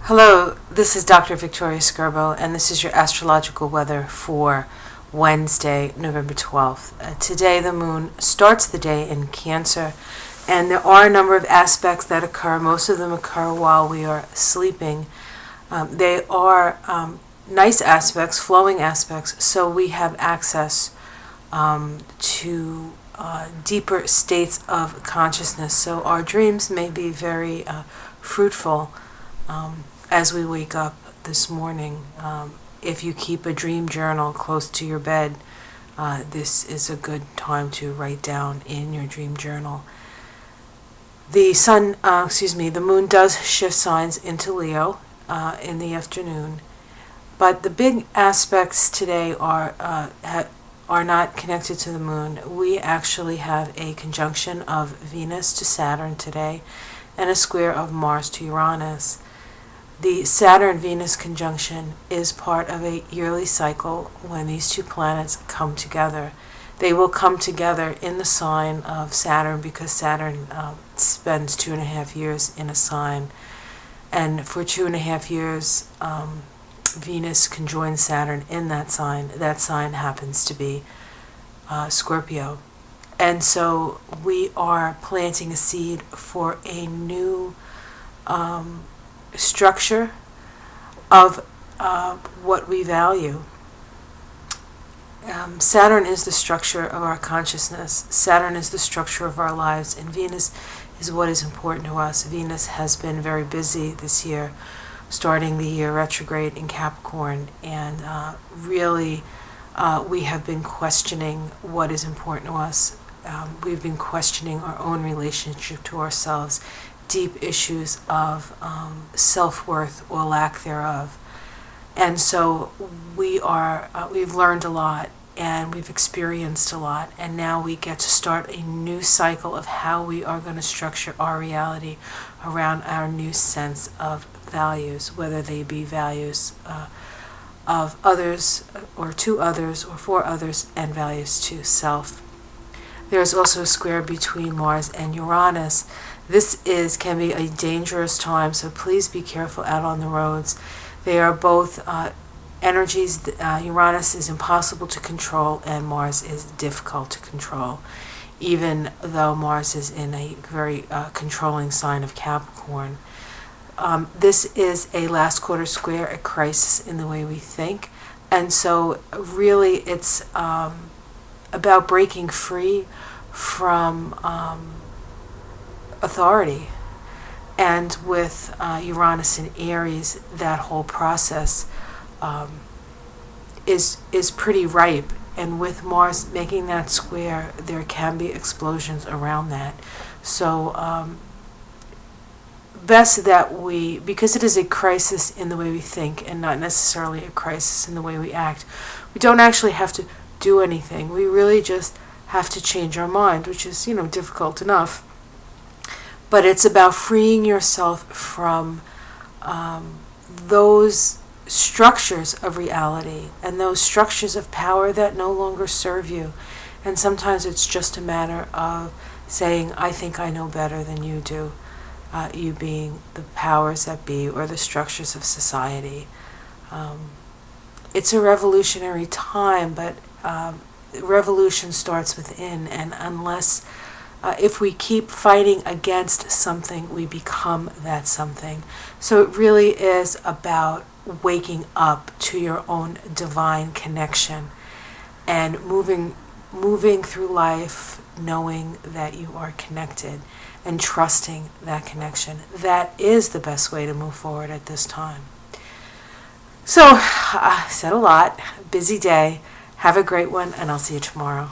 Hello, this is Dr. Victoria Skirbo, and this is your astrological weather for Wednesday, November 12th. Today, the moon starts the day in Cancer, and there are a number of aspects that occur. Most of them occur while we are sleeping. They are nice aspects, flowing aspects, so we have access to deeper states of consciousness. So our dreams may be very fruitful as we wake up this morning. If you keep a dream journal close to your bed, this is a good time to write down in your dream journal. The moon does shift signs into Leo in the afternoon, but the big aspects today are not connected to the moon. We actually have a conjunction of Venus to Saturn today and a square of Mars to Uranus. The Saturn-Venus conjunction is part of a yearly cycle when these two planets come together. They will come together in the sign of Saturn because Saturn spends 2.5 years in a sign. And for 2.5 years, Venus conjoins Saturn in that sign. That sign happens to be Scorpio. And so we are planting a seed for a new structure of what we value. Saturn is the structure of our consciousness. Saturn is the structure of our lives, and Venus is what is important to us. Venus has been very busy this year, starting the year retrograde in Capricorn, and really we have been questioning what is important to us. We've been questioning our own relationship to ourselves, deep issues of self-worth or lack thereof. And so we've learned a lot and we've experienced a lot, and now we get to start a new cycle of how we are going to structure our reality around our new sense of values, whether they be values of others or to others or for others, and values to self. There is also a square between Mars and Uranus. This can be a dangerous time, so please be careful out on the roads. They are both energies. Uranus is impossible to control, and Mars is difficult to control, even though Mars is in a very controlling sign of Capricorn. This is a last quarter square, a crisis in the way we think, and so really it's about breaking free from authority. And with Uranus in Aries, that whole process is pretty ripe. And with Mars making that square, there can be explosions around that. So best that because it is a crisis in the way we think and not necessarily a crisis in the way we act, we don't actually have to do anything. We really just have to change our mind, which is, difficult enough. But it's about freeing yourself from those structures of reality and those structures of power that no longer serve you. And sometimes it's just a matter of saying, I think I know better than you do, you being the powers that be or the structures of society. It's a revolutionary time, but revolution starts within, and unless if we keep fighting against something, we become that something. So it really is about waking up to your own divine connection and moving through life knowing that you are connected and trusting that connection. That is the best way to move forward at this time. So I said a lot. Busy day. Have a great one, and I'll see you tomorrow.